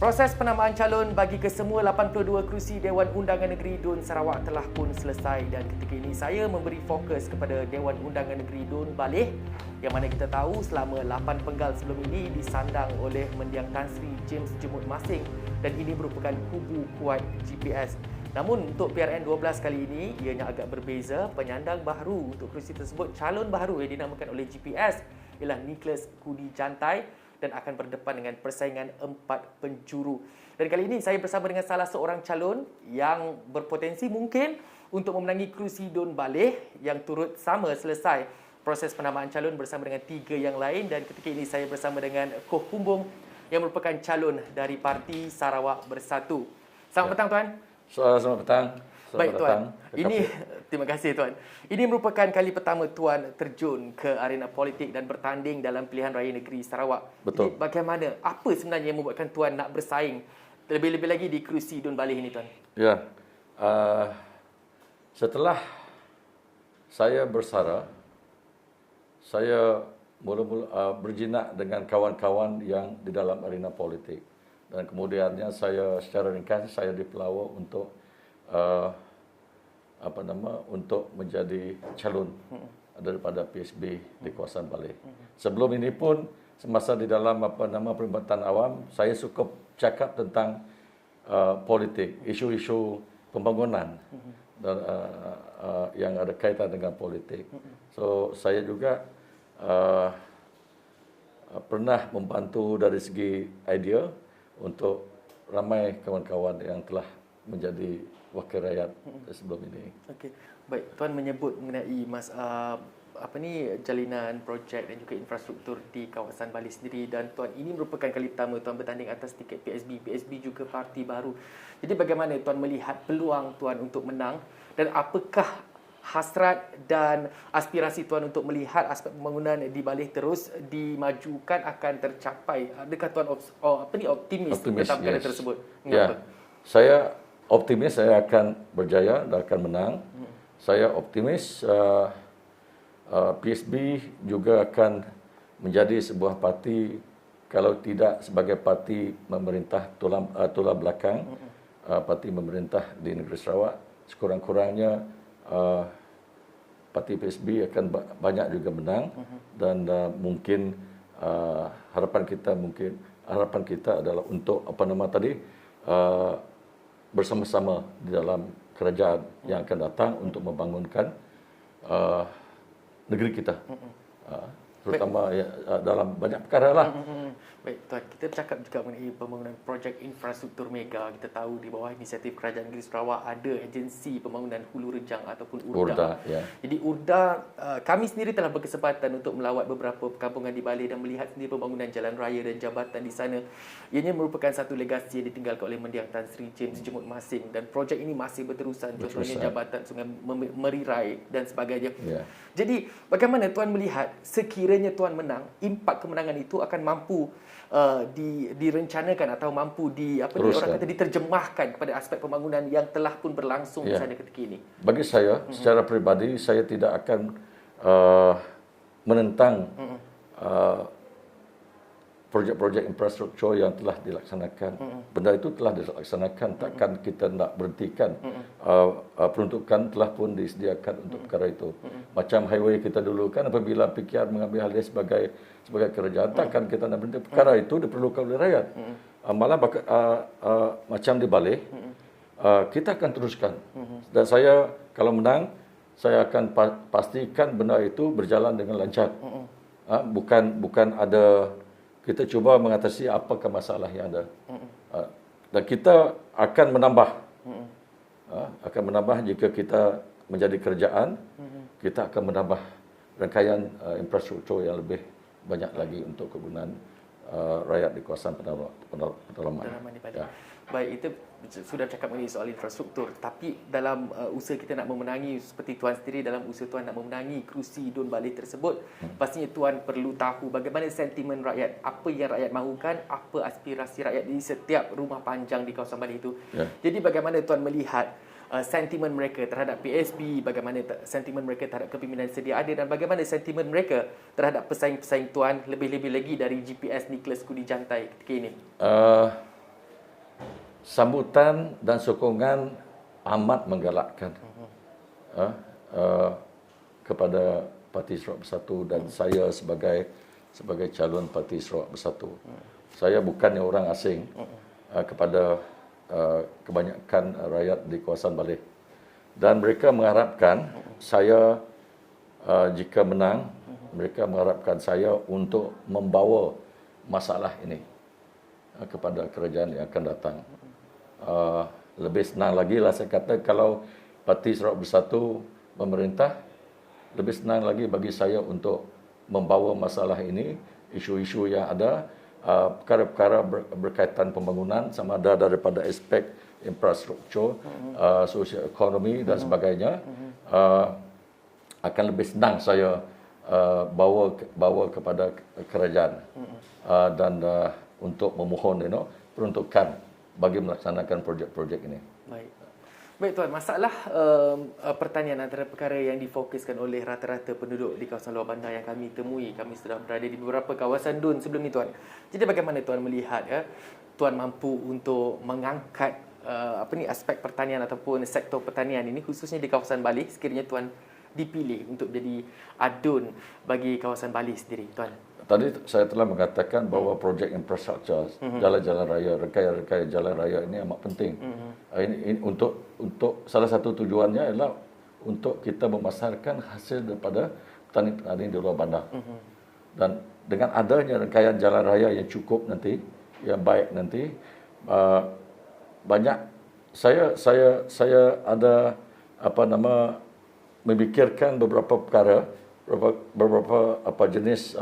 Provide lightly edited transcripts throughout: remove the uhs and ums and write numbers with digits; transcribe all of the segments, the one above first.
Proses penamaan calon bagi kesemua 82 kerusi Dewan Undangan Negeri Dun Sarawak telah pun selesai dan ketika ini saya memberi fokus kepada Dewan Undangan Negeri Dun Baleh yang mana kita tahu selama 8 penggal sebelum ini disandang oleh Mendiang Tan Sri James Jemut Masing dan ini merupakan kubu kuat GPS. Namun untuk PRN 12 kali ini ianya agak berbeza. Penyandang baru untuk kerusi tersebut, calon baru yang dinamakan oleh GPS ialah Nicholas Kudi Jantai dan akan berdepan dengan persaingan 4 penjuru. Dan kali ini saya bersama dengan salah seorang calon yang berpotensi mungkin untuk memenangi kerusi Dun Baleh yang turut sama selesai proses penamaan calon bersama dengan 3 yang lain dan ketika ini saya bersama dengan Koh Kumbung yang merupakan calon dari Parti Sarawak Bersatu. Selamat petang tuan. Selamat petang. Baik tuan. Terima kasih tuan. Ini merupakan kali pertama tuan terjun ke arena politik dan bertanding dalam pilihan raya negeri Sarawak. Betul. Jadi bagaimana? Apa sebenarnya yang membuatkan tuan nak bersaing lebih-lebih lagi di kerusi Dun Baleh ini tuan? Ya. Setelah saya bersara, saya mula-mula berjinak dengan kawan-kawan yang di dalam arena politik. Dan kemudiannya saya secara ringkas saya dipelawa untuk untuk menjadi calon daripada PSB di kawasan Baleh. Sebelum ini pun semasa di dalam perkhidmatan awam saya suka cakap tentang politik, isu-isu pembangunan dan yang ada kaitan dengan politik. So saya juga pernah membantu dari segi idea untuk ramai kawan-kawan yang telah menjadi wakil rakyat sebelum ini. Okey. Baik, tuan menyebut mengenai jalinan projek dan juga infrastruktur di kawasan Baleh sendiri dan tuan ini merupakan kali pertama tuan bertanding atas tiket PSB. PSB juga parti baru. Jadi bagaimana tuan melihat peluang tuan untuk menang dan apakah hasrat dan aspirasi tuan untuk melihat aspek pembangunan di Baleh terus dimajukan akan tercapai? Adakah tuan optimis tentang perkara tersebut? Ya. Saya optimis saya akan berjaya dan akan menang. Saya optimis PSB juga akan menjadi sebuah parti kalau tidak sebagai parti memerintah tulang belakang, parti memerintah di negeri Sarawak. Sekurang-kurangnya parti PSB akan banyak juga menang dan mungkin harapan kita adalah untuk bersama-sama di dalam kerajaan yang akan datang untuk membangunkan negeri kita, terutama dalam banyak perkara lah. Baik tuan, kita bercakap juga mengenai pembangunan projek infrastruktur mega. Kita tahu di bawah inisiatif Kerajaan Negeri Sarawak ada agensi pembangunan Hulu Rejang ataupun URDA. Ya. Jadi URDA, kami sendiri telah berkesempatan untuk melawat beberapa perkampungan di Baleh dan melihat sendiri pembangunan jalan raya dan jabatan di sana. Ianya merupakan satu legasi yang ditinggalkan oleh Mendiang Tan Sri James Jemut Masing dan projek ini masih berterusan. Contohnya jabatan Sungai Merirai dan sebagainya. Ya. Jadi bagaimana tuan melihat sekiranya tuan menang, impak kemenangan itu akan mampu direncanakan atau mampu orang kata diterjemahkan kepada aspek pembangunan yang telah pun berlangsung di sana ketika ini? Bagi saya, secara peribadi, saya tidak akan menentang projek-projek infrastruktur yang telah dilaksanakan. Benda itu telah dilaksanakan, takkan kita nak berhentikan. Peruntukan telah pun disediakan untuk perkara itu. Macam highway kita dulu kan apabila PKR mengambil hal ini sebagai kerajaan, takkan kita nak berhenti. Perkara itu diperlukan oleh rakyat. Malah macam di Baleh, kita akan teruskan. Dan saya kalau menang, saya akan pastikan benda itu berjalan dengan lancar. Bukan ada kita cuba mengatasi apakah masalah yang ada. Dan kita akan menambah jika kita menjadi kerajaan, kita akan menambah rangkaian infrastruktur yang lebih banyak lagi untuk kegunaan rakyat di kawasan pedalaman. Ya. Baik, itu sudah cakap mengenai soal infrastruktur. Tapi dalam usaha kita nak memenangi, seperti tuan sendiri dalam usaha tuan nak memenangi kerusi Dun Baleh tersebut, pastinya tuan perlu tahu bagaimana sentimen rakyat, apa yang rakyat mahukan, apa aspirasi rakyat di setiap rumah panjang di kawasan Baleh itu. Ya. Jadi bagaimana tuan melihat sentimen mereka terhadap PSB, bagaimana sentimen mereka terhadap kepimpinan sedia ada dan bagaimana sentimen mereka terhadap pesaing-pesaing tuan lebih-lebih lagi dari GPS Nicholas Kudi Jantai ketika ini? sambutan dan sokongan amat menggalakkan kepada Parti Sarawak Bersatu dan saya sebagai calon Parti Sarawak Bersatu. Saya bukannya orang asing kepada kebanyakan rakyat di kawasan Baleh. Dan mereka mengharapkan saya jika menang, mereka mengharapkan saya untuk membawa masalah ini kepada kerajaan yang akan datang. Lebih senang lagi lah saya kata kalau Parti Sarawak Bersatu memerintah, lebih senang lagi bagi saya untuk membawa masalah ini, isu-isu yang ada, perkara-perkara berkaitan pembangunan sama ada daripada aspek infrastruktur, sosial ekonomi dan sebagainya, akan lebih senang saya bawa kepada kerajaan dan untuk memohon peruntukan bagi melaksanakan projek-projek ini. Baik Tuan, masalah pertanian antara perkara yang difokuskan oleh rata-rata penduduk di kawasan luar bandar yang kami temui. Kami sudah berada di beberapa kawasan DUN sebelum ni Tuan. Jadi bagaimana Tuan melihat Tuan mampu untuk mengangkat aspek pertanian ataupun sektor pertanian ini khususnya di kawasan Baleh sekiranya Tuan dipilih untuk jadi adun bagi kawasan Baleh sendiri Tuan? Tadi saya telah mengatakan bahawa projek infrastruktur, jalan-jalan raya, rekaya-rekaya jalan raya ini amat penting. Ini untuk salah satu tujuannya adalah untuk kita memasarkan hasil daripada petani-petani di luar bandar. Dan dengan adanya rekayaan jalan raya yang cukup nanti, yang baik nanti, banyak saya ada memikirkan beberapa perkara, beberapa jenis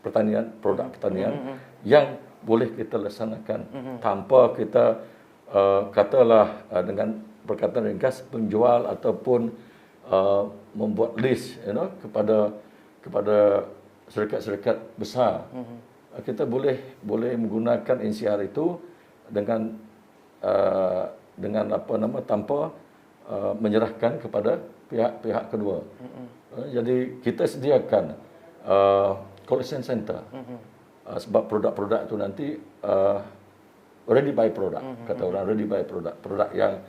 pertanian, produk pertanian yang boleh kita laksanakan tanpa kita katalah dengan perkataan ringkas penjual ataupun membuat list kepada syarikat-syarikat besar. Kita boleh menggunakan NCR itu dengan tanpa menyerahkan kepada pihak kedua. Jadi kita sediakan collection center sebab produk-produk itu nanti ready buy product, kata orang ready buy produk yang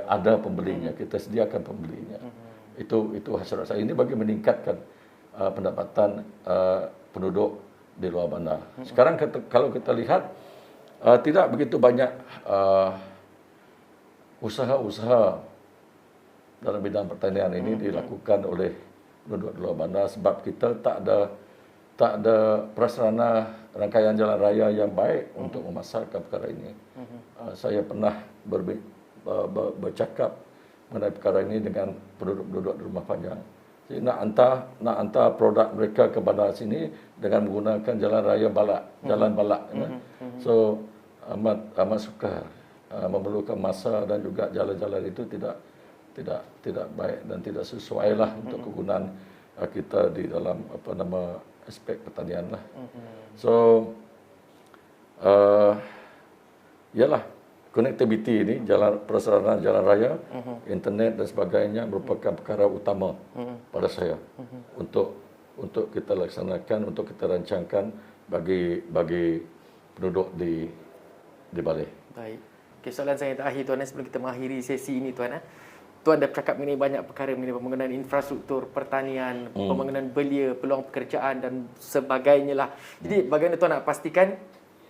ada pembelinya, kita sediakan pembelinya. Itu hasrat saya ini bagi meningkatkan pendapatan penduduk di luar bandar. Sekarang kalau kita lihat tidak begitu banyak usaha-usaha dalam bidang pertanian ini dilakukan oleh penduduk di luar bandar sebab kita tak ada prasarana rangkaian jalan raya yang baik untuk memasarkan perkara ini. Saya pernah bercakap mengenai perkara ini dengan penduduk-penduduk di Rumah Panjang. Jadi nak hantar produk mereka ke bandar sini dengan menggunakan jalan raya balak, jalan balak. So amat sukar, memerlukan masa dan juga jalan-jalan itu tidak baik dan tidak sesuai lah untuk kegunaan kita di dalam aspek pertanian lah. So ialah connectivity ini, prasarana jalan raya, internet dan sebagainya merupakan perkara utama pada saya untuk kita laksanakan, untuk kita rancangkan bagi penduduk di Baleh. Baik. Okay, soalan saya yang terakhir Tuan, sebelum kita mengakhiri sesi ini Tuan. Tuan dah bercakap mengenai banyak perkara mengenai pembangunan infrastruktur, pertanian, pembangunan belia, peluang pekerjaan dan sebagainya lah. Jadi bagaimana Tuan nak pastikan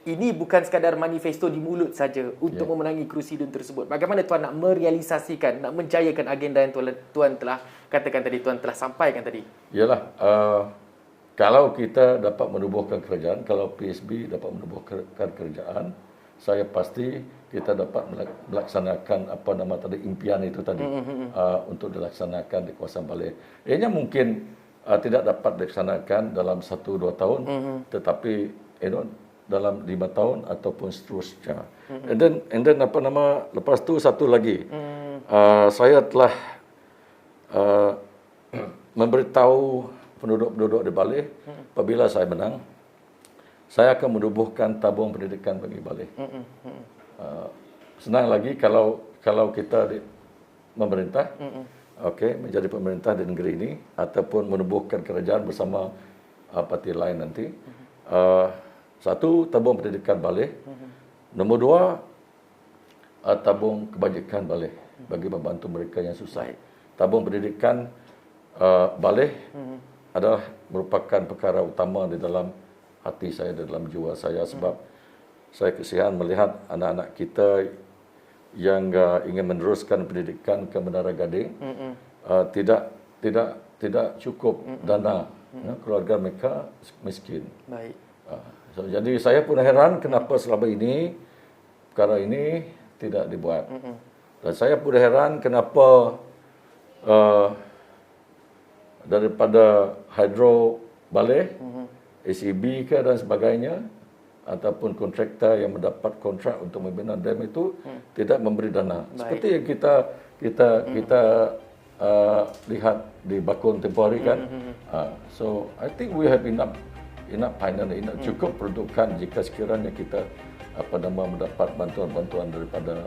ini bukan sekadar manifesto di mulut saja untuk memenangi kerusi DUN tersebut. Bagaimana Tuan nak merealisasikan, nak menjayakan agenda yang Tuan telah katakan tadi, Tuan telah sampaikan tadi? Yalah, kalau kita dapat menubuhkan kerajaan, kalau PSB dapat menubuhkan kerajaan, saya pasti kita dapat melaksanakan impian itu tadi untuk dilaksanakan di kawasan Baleh. Ianya mungkin tidak dapat dilaksanakan dalam 1-2 tahun, tetapi dalam 5 tahun ataupun seterusnya. And then lepas tu satu lagi, saya telah memberitahu penduduk-penduduk di Baleh, apabila saya menang, saya akan menubuhkan tabung pendidikan bagi Baleh. Senang lagi kalau kita memerintah, menjadi pemerintah di negeri ini ataupun menubuhkan kerajaan bersama parti lain nanti. Satu, tabung pendidikan Baleh. Nombor 2, tabung kebajikan balik bagi membantu mereka yang susah. Baik. Tabung pendidikan balik adalah merupakan perkara utama di dalam hati saya, di dalam jiwa saya, sebab saya kesian melihat anak-anak kita yang ingin meneruskan pendidikan ke Menara Gading tidak cukup dana. Keluarga mereka miskin. Baik. Jadi saya pun heran kenapa selama ini perkara ini tidak dibuat. Dan saya pun heran kenapa daripada hidro balik, ACB ke dan sebagainya, ataupun kontraktor yang mendapat kontrak untuk membina dam itu tidak memberi dana. Baik. Seperti yang kita lihat di Bakun tempoh hari kan. So I think we have enough finance, cukup peruntukan jika sekiranya kita mendapat bantuan-bantuan daripada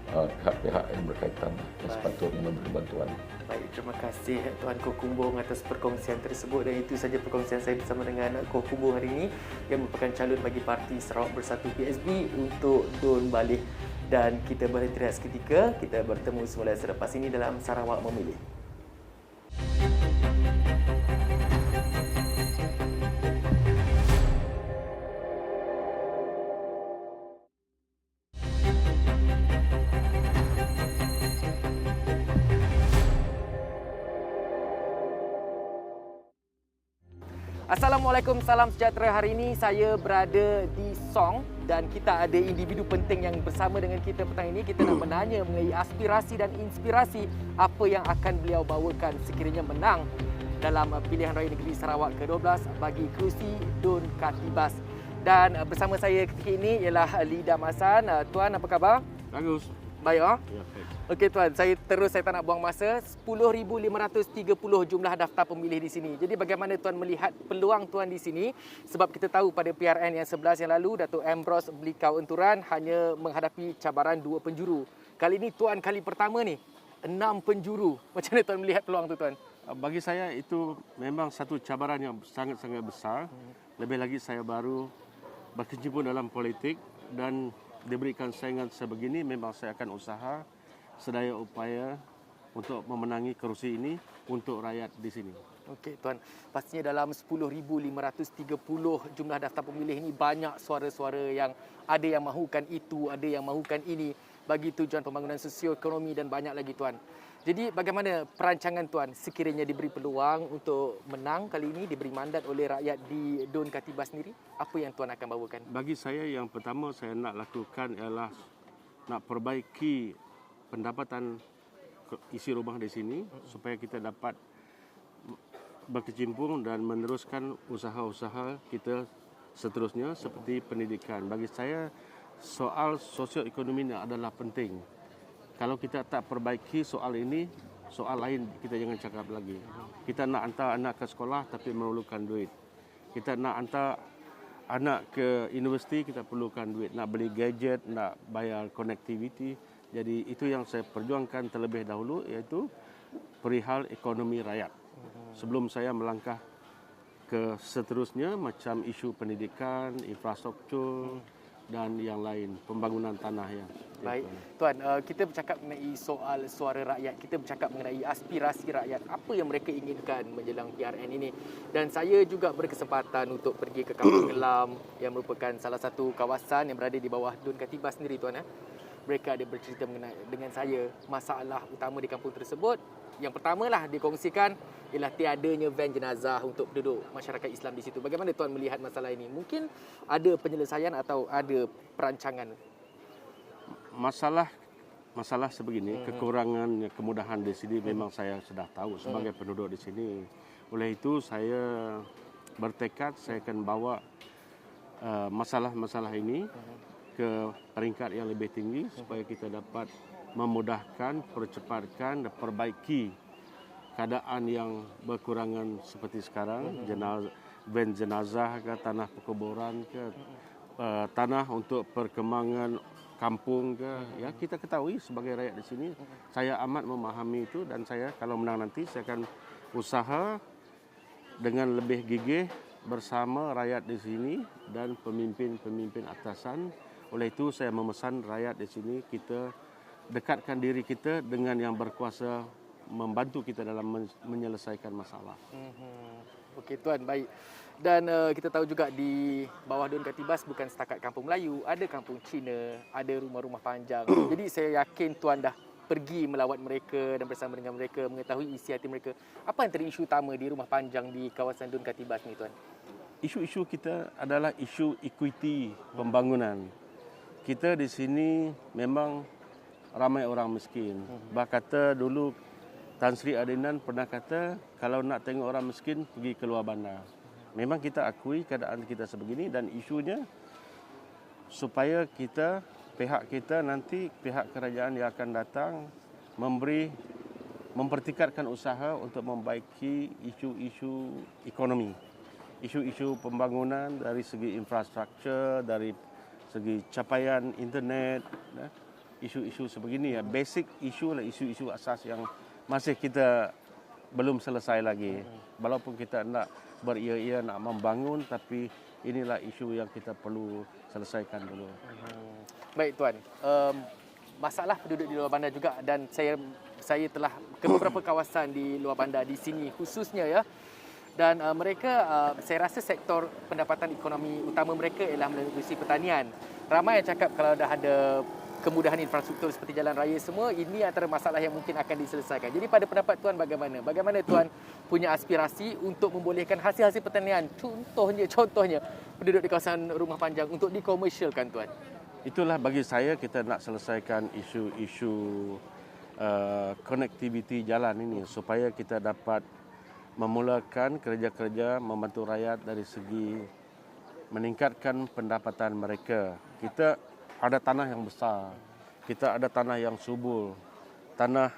pihak-pihak yang berkaitan yang sepatutnya memberi bantuan. Baik, terima kasih Tuan Koh Kumbung atas perkongsian tersebut, dan itu saja perkongsian saya bersama dengan Koh Kumbung hari ini yang merupakan calon bagi Parti Sarawak Bersatu PSB untuk Dun Balih. Dan kita berhenti rehat seketika, kita bertemu semula selepas ini dalam Sarawak Memilih. Assalamualaikum, salam sejahtera. Hari ini saya berada di Song dan kita ada individu penting yang bersama dengan kita petang ini. Kita nak menanya mengenai aspirasi dan inspirasi apa yang akan beliau bawakan sekiranya menang dalam pilihan raya negeri Sarawak ke-12 bagi kerusi Dun Katibas. Dan bersama saya ketika ini ialah Lida Masan. Tuan, apa khabar? Bagus. Baik, Ya, baik. Okey Tuan, saya tak nak buang masa. 10,530 jumlah daftar pemilih di sini. Jadi bagaimana Tuan melihat peluang Tuan di sini? Sebab kita tahu pada PRN yang 11 yang lalu, Datuk Ambrose Blikau Enturan hanya menghadapi cabaran 2 penjuru. Kali ini Tuan kali pertama ni, 6 penjuru. Macam mana Tuan melihat peluang tu Tuan? Bagi saya itu memang satu cabaran yang sangat-sangat besar. Lebih lagi saya baru berkecimpung dalam politik dan diberikan saingan sebegini, memang saya akan usaha sedaya upaya untuk memenangi kerusi ini untuk rakyat di sini. Okey Tuan, pastinya dalam 10,530 jumlah daftar pemilih ini banyak suara-suara yang ada yang mahukan itu, ada yang mahukan ini bagi tujuan pembangunan sosioekonomi dan banyak lagi Tuan. Jadi bagaimana perancangan Tuan sekiranya diberi peluang untuk menang kali ini, diberi mandat oleh rakyat di Dun Katibas sendiri? Apa yang Tuan akan bawakan? Bagi saya yang pertama saya nak lakukan ialah nak perbaiki pendapatan isi rumah di sini supaya kita dapat berkecimpung dan meneruskan usaha-usaha kita seterusnya seperti pendidikan. Bagi saya soal sosioekonomi adalah penting. Kalau kita tak perbaiki soal ini, soal lain kita jangan cakap lagi. Kita nak hantar anak ke sekolah tapi memerlukan duit. Kita nak hantar anak ke universiti, kita perlukan duit. Nak beli gadget, nak bayar connectivity. Jadi itu yang saya perjuangkan terlebih dahulu, iaitu perihal ekonomi rakyat. Sebelum saya melangkah ke seterusnya macam isu pendidikan, infrastruktur dan yang lain, pembangunan tanah ya. Baik, Tuan, kita bercakap mengenai soal suara rakyat, kita bercakap mengenai aspirasi rakyat, apa yang mereka inginkan menjelang PRN ini. Dan saya juga berkesempatan untuk pergi ke Kampung Gelam yang merupakan salah satu kawasan yang berada di bawah Dun Katibas sendiri Tuan. Mereka ada bercerita dengan saya masalah utama di kampung tersebut. Yang pertamalah dikongsikan ialah tiadanya van jenazah untuk penduduk masyarakat Islam di situ. Bagaimana Tuan melihat masalah ini? Mungkin ada penyelesaian atau ada perancangan? Masalah sebegini, kekurangan kemudahan di sini memang saya sudah tahu sebagai penduduk di sini. Oleh itu saya bertekad saya akan bawa masalah-masalah ini ke peringkat yang lebih tinggi supaya kita dapat memudahkan, percepatkan dan perbaiki keadaan yang berkurangan seperti sekarang, van jenazah ke, tanah perkuburan ke, tanah untuk perkembangan kampung ke, ya kita ketahui sebagai rakyat di sini, saya amat memahami itu dan saya kalau menang nanti saya akan usaha dengan lebih gigih bersama rakyat di sini dan pemimpin-pemimpin atasan. Oleh itu saya memesan rakyat di sini kita dekatkan diri kita dengan yang berkuasa membantu kita dalam menyelesaikan masalah. Okey Tuan, baik. Dan kita tahu juga di bawah Daun Katibas bukan setakat kampung Melayu, ada kampung Cina, ada rumah-rumah panjang. Jadi saya yakin Tuan dah pergi melawat mereka dan bersama dengan mereka, mengetahui isi hati mereka. Apa antara isu utama di rumah panjang di kawasan Daun Katibas ni Tuan? Isu-isu kita adalah isu equity pembangunan. Kita di sini memang ramai orang miskin. Bah kata dulu Tan Sri Adinan pernah kata, kalau nak tengok orang miskin, pergi ke luar bandar. Memang kita akui keadaan kita sebegini dan isunya supaya kita, pihak kita nanti, pihak kerajaan yang akan datang mempertingkatkan usaha untuk membaiki isu-isu ekonomi. Isu-isu pembangunan dari segi infrastruktur, dari segi capaian internet, isu-isu sebegini ya. Basic isu lah, isu-isu asas yang masih kita belum selesai lagi. Walaupun kita nak beria-ia nak membangun, tapi inilah isu yang kita perlu selesaikan dulu. Baik Tuan, masalah penduduk di luar bandar juga, dan saya telah ke beberapa kawasan di luar bandar di sini khususnya ya. Dan mereka, saya rasa sektor pendapatan ekonomi utama mereka ialah menerusi pertanian. Ramai yang cakap kalau dah ada kemudahan infrastruktur seperti jalan raya semua, ini antara masalah yang mungkin akan diselesaikan. Jadi pada pendapat Tuan bagaimana? Bagaimana Tuan punya aspirasi untuk membolehkan hasil-hasil pertanian, contohnya penduduk di kawasan rumah panjang untuk dikomersialkan Tuan? Itulah bagi saya kita nak selesaikan isu-isu connectivity jalan ini supaya kita dapat memulakan kerja-kerja membantu rakyat dari segi meningkatkan pendapatan mereka. Kita ada tanah yang besar, kita ada tanah yang subur, tanah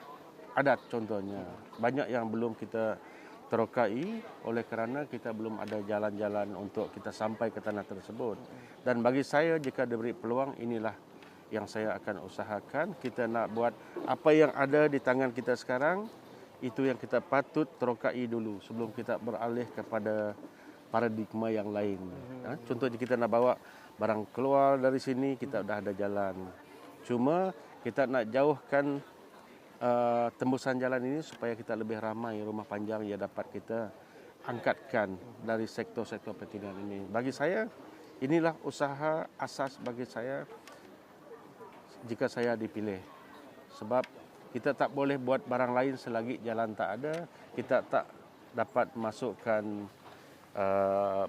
adat contohnya. Banyak yang belum kita terokai oleh kerana kita belum ada jalan-jalan untuk kita sampai ke tanah tersebut. Dan bagi saya jika diberi peluang, inilah yang saya akan usahakan. Kita nak buat apa yang ada di tangan kita sekarang, itu yang kita patut terokai dulu sebelum kita beralih kepada paradigma yang lain. Contohnya kita nak bawa barang keluar dari sini, kita dah ada jalan. Cuma kita nak jauhkan tembusan jalan ini supaya kita lebih ramai rumah panjang yang dapat kita angkatkan dari sektor-sektor pertanian ini. Bagi saya, inilah usaha asas bagi saya jika saya dipilih. Sebab kita tak boleh buat barang lain selagi jalan tak ada. Kita tak dapat masukkan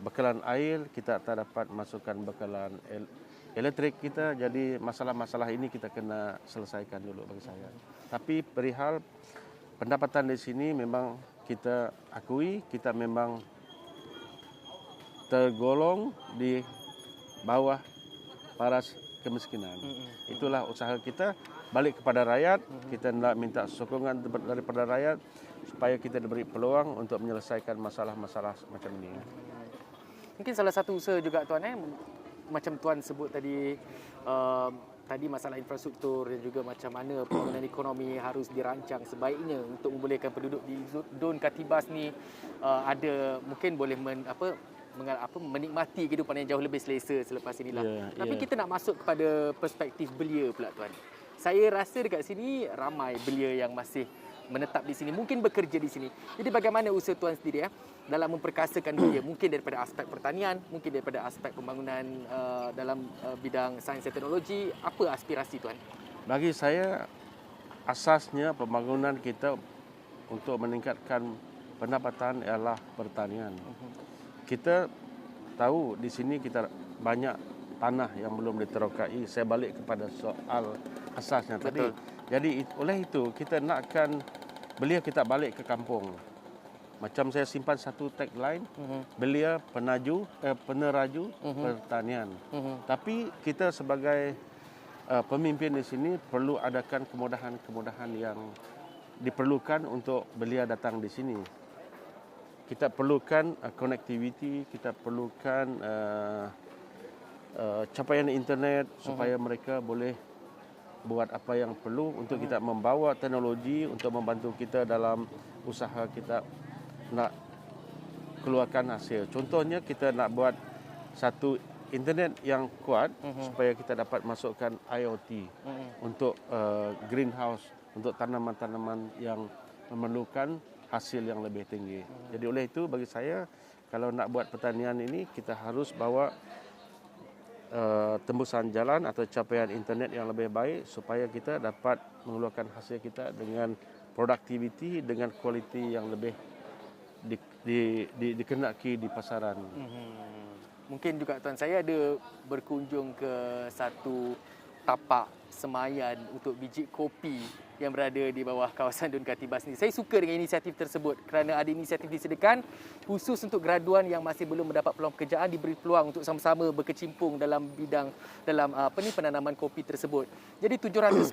bekalan air, kita tak dapat masukkan bekalan elektrik kita. Jadi masalah-masalah ini kita kena selesaikan dulu bagi saya. Tapi perihal pendapatan di sini memang kita akui, kita memang tergolong di bawah paras kemiskinan. Itulah usaha kita, balik kepada rakyat. Kita nak minta sokongan daripada rakyat supaya kita diberi peluang untuk menyelesaikan masalah-masalah macam ini. Mungkin salah satu usaha juga Tuan, macam Tuan sebut tadi, tadi masalah infrastruktur dan juga macam mana pembangunan ekonomi harus dirancang sebaiknya untuk membolehkan penduduk di Daun Katibas ni ada mungkin boleh menikmati kehidupan yang jauh lebih selesa selepas inilah. Tapi kita nak masuk kepada perspektif belia pula Tuan. Saya rasa dekat sini ramai belia yang masih menetap di sini, mungkin bekerja di sini. Jadi bagaimana usaha Tuan sendiri dalam memperkasakan belia, mungkin daripada aspek pertanian, mungkin daripada aspek pembangunan dalam bidang sains dan teknologi, apa aspirasi Tuan? Bagi saya, asasnya pembangunan kita untuk meningkatkan pendapatan ialah pertanian. Kita tahu di sini kita banyak tanah yang belum diterokai. Saya balik kepada soal asasnya tadi. Jadi oleh itu kita nakkan belia kita balik ke kampung. Macam saya simpan satu tagline, belia peneraju pertanian. Tapi kita sebagai pemimpin di sini perlu adakan kemudahan-kemudahan yang diperlukan untuk belia datang di sini. Kita perlukan connectivity, kita perlukan capaian internet supaya mereka boleh buat apa yang perlu untuk kita membawa teknologi untuk membantu kita dalam usaha kita nak keluarkan hasil. Contohnya kita nak buat satu internet yang kuat supaya kita dapat masukkan IoT untuk greenhouse, untuk tanaman-tanaman yang memerlukan hasil yang lebih tinggi. Jadi oleh itu bagi saya, kalau nak buat pertanian ini, kita harus bawa tembusan jalan atau capaian internet yang lebih baik supaya kita dapat mengeluarkan hasil kita dengan produktiviti, dengan kualiti yang lebih dikenaki di pasaran. Mungkin juga tuan, saya ada berkunjung ke satu tapak semayan untuk biji kopi yang berada di bawah kawasan Dun Katibas ni. Saya suka dengan inisiatif tersebut kerana ada inisiatif disediakan khusus untuk graduan yang masih belum mendapat peluang pekerjaan, diberi peluang untuk sama-sama berkecimpung dalam bidang penanaman kopi tersebut. Jadi 791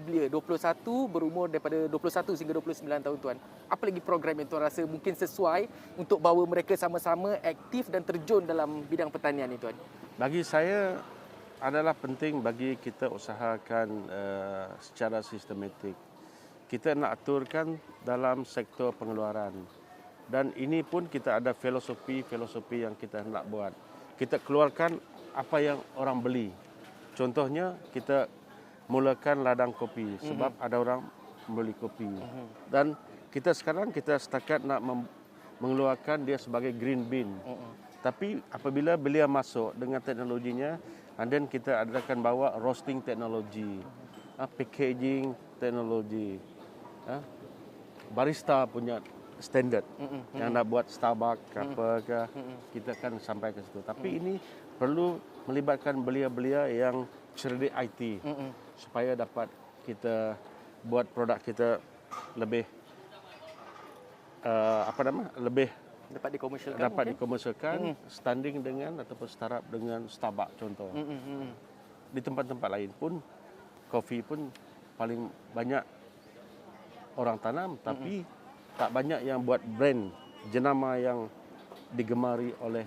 belia, 21 berumur daripada 21 hingga 29 tahun tuan. Apa lagi program yang tuan rasa mungkin sesuai untuk bawa mereka sama-sama aktif dan terjun dalam bidang pertanian ni tuan? Bagi saya adalah penting bagi kita usahakan secara sistematik. Kita nak aturkan dalam sektor pengeluaran. Dan ini pun kita ada filosofi yang kita nak buat. Kita keluarkan apa yang orang beli. Contohnya kita mulakan ladang kopi sebab ada orang membeli kopi. Dan kita sekarang setakat nak mengeluarkan dia sebagai green bean. Tapi apabila belia masuk dengan teknologinya, and then kita akan bawa roasting teknologi, packaging teknologi, barista punya standard yang nak buat Starbucks apakah kita akan sampai ke situ. Tapi ini perlu melibatkan belia-belia yang cerdik IT supaya dapat kita buat produk kita lebih lebih Dapat dikomersialkan standing dengan ataupun startup dengan Starbucks contoh. Di tempat-tempat lain pun kopi pun paling banyak orang tanam, tapi tak banyak yang buat brand jenama yang digemari oleh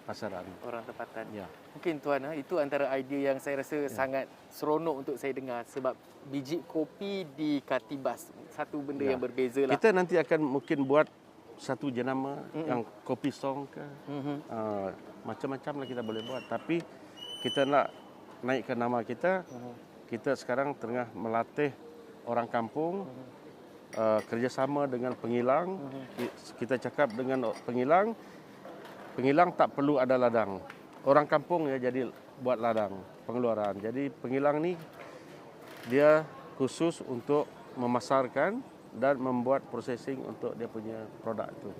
pasaran. Orang tempatan. Ya. Mungkin tuan, itu antara idea yang saya rasa sangat seronok untuk saya dengar sebab biji kopi di Katibas satu benda yang berbeza lah. Kita nanti akan mungkin buat satu jenama yang kopi song ke, macam-macam lah kita boleh buat. Tapi kita nak naikkan nama kita. Kita sekarang tengah melatih orang kampung kerjasama dengan pengilang. Kita cakap dengan pengilang tak perlu ada ladang. Orang kampung ya jadi buat ladang pengeluaran. Jadi pengilang ni dia khusus untuk memasarkan dan membuat processing untuk dia punya produk itu.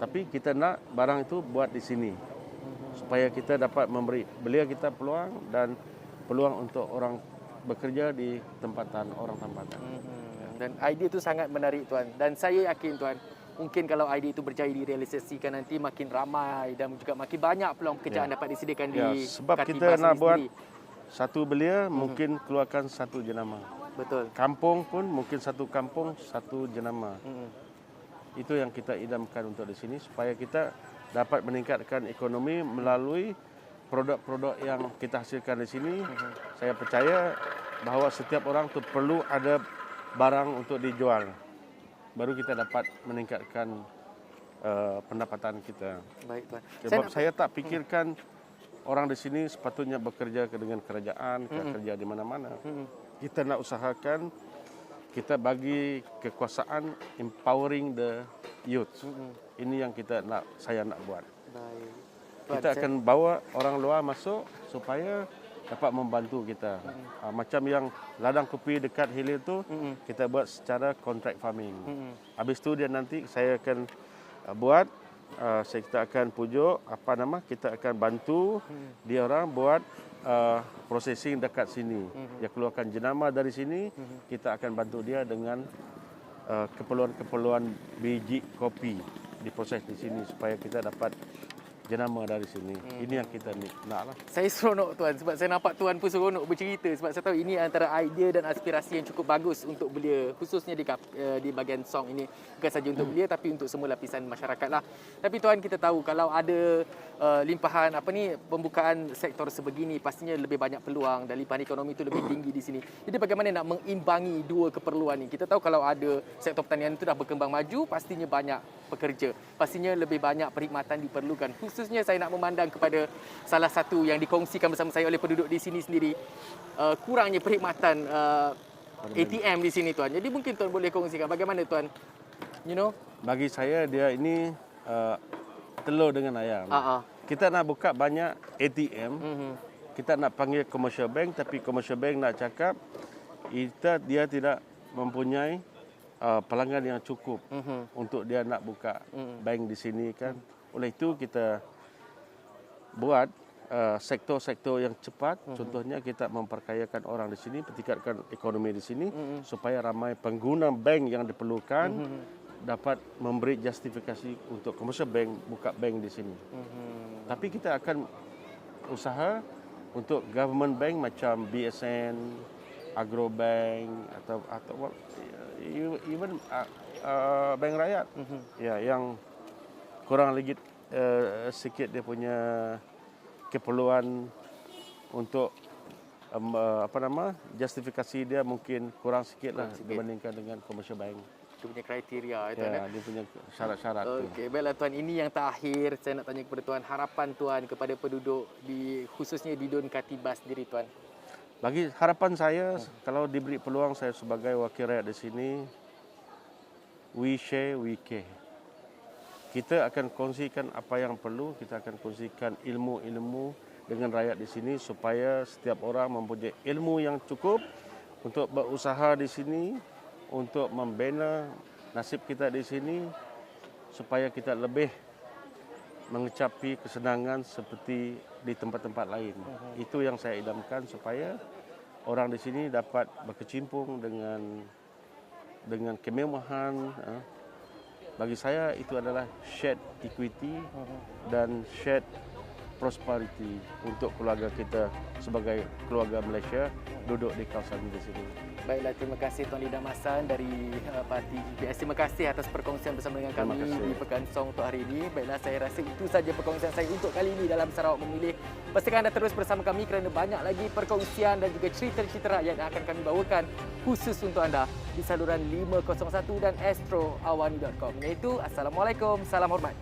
Tapi kita nak barang itu buat di sini supaya kita dapat memberi belia kita peluang dan peluang untuk orang bekerja di tempatan orang tempatan. Dan idea itu sangat menarik tuan. Dan saya yakin tuan, mungkin kalau idea itu berjaya direalisasikan nanti makin ramai dan juga makin banyak peluang pekerjaan dapat disediakan di sebab Katibas kita nak buat sendiri. Satu belia mungkin keluarkan satu jenama. Betul. Kampung pun mungkin satu kampung satu jenama. Itu yang kita idamkan untuk di sini supaya kita dapat meningkatkan ekonomi melalui produk-produk yang kita hasilkan di sini. Saya percaya bahawa setiap orang tu perlu ada barang untuk dijual. Baru kita dapat meningkatkan pendapatan kita. Baik tuan. Sebab saya tak fikirkan orang di sini sepatutnya bekerja dengan kerajaan, kerja di mana-mana. Kita nak usahakan kita bagi kekuasaan empowering the youth. Ini yang saya nak buat. Baik. Kita akan bawa orang luar masuk supaya dapat membantu kita. Macam yang ladang kopi dekat hilir tu kita buat secara contract farming. Habis tu dia nanti saya akan buat kita akan pujuk kita akan bantu dia orang buat processing dekat sini. Dia keluarkan jenama dari sini, kita akan bantu dia dengan keperluan-keperluan biji kopi diproses di sini supaya kita dapat jenama dari sini. Ini yang kita nak lah. Saya seronok tuan sebab saya nampak tuan pun seronok bercerita sebab saya tahu ini antara idea dan aspirasi yang cukup bagus untuk belia, khususnya di bahagian song ini, bukan saja untuk belia tapi untuk semua lapisan masyarakat lah. Tapi tuan, kita tahu kalau ada limpahan pembukaan sektor sebegini pastinya lebih banyak peluang dan limpahan ekonomi itu lebih tinggi di sini. Jadi bagaimana nak mengimbangi dua keperluan ini? Kita tahu kalau ada sektor pertanian itu dah berkembang maju, pastinya banyak pekerja. Pastinya lebih banyak perkhidmatan diperlukan. Khususnya saya nak memandang kepada salah satu yang dikongsikan bersama saya oleh penduduk di sini sendiri, kurangnya perkhidmatan ATM di sini tuan. Jadi mungkin tuan boleh kongsikan bagaimana tuan, Bagi saya dia ini telur dengan ayam. Kita nak buka banyak ATM, kita nak panggil commercial bank, tapi commercial bank nak cakap dia tidak mempunyai pelanggan yang cukup untuk dia nak buka bank di sini kan. Oleh itu kita buat sektor-sektor yang cepat. Contohnya kita memperkayakan orang di sini, tingkatkan ekonomi di sini supaya ramai pengguna bank yang diperlukan dapat memberi justifikasi untuk commercial bank buka bank di sini. Tapi kita akan usaha untuk government bank macam BSN, Agrobank atau even bank rakyat ya yang kurang lagi sikit dia punya keperluan untuk justifikasi dia mungkin kurang sikit lah dibandingkan dengan commercial bank. Dia punya kriteria itu. Dia punya syarat-syarat. Okey, baiklah tuan, ini yang terakhir saya nak tanya kepada tuan, harapan tuan kepada penduduk khususnya di Dun Katibas sendiri tuan. Bagi harapan saya kalau diberi peluang saya sebagai wakil rakyat di sini, we share, we care. Kita akan kongsikan apa yang perlu, kita akan kongsikan ilmu-ilmu dengan rakyat di sini supaya setiap orang mempunyai ilmu yang cukup untuk berusaha di sini, untuk membina nasib kita di sini supaya kita lebih mengecapi kesenangan seperti di tempat-tempat lain. Itu yang saya idamkan supaya orang di sini dapat berkecimpung dengan kemewahan. Bagi saya itu adalah shared equity dan shared prosperity untuk keluarga kita sebagai keluarga Malaysia duduk di kawasan di sini. Baiklah, terima kasih Tuan Lee Damasan dari Parti GPS. Terima kasih atas perkongsian bersama dengan kami di Pekan Song untuk hari ini. Baiklah, saya rasa itu saja perkongsian saya untuk kali ini dalam Sarawak Memilih. Pastikan anda terus bersama kami kerana banyak lagi perkongsian dan juga cerita-cerita rakyat yang akan kami bawakan khusus untuk anda di saluran 501 dan astroawani.com. Iaitu, Assalamualaikum, salam hormat.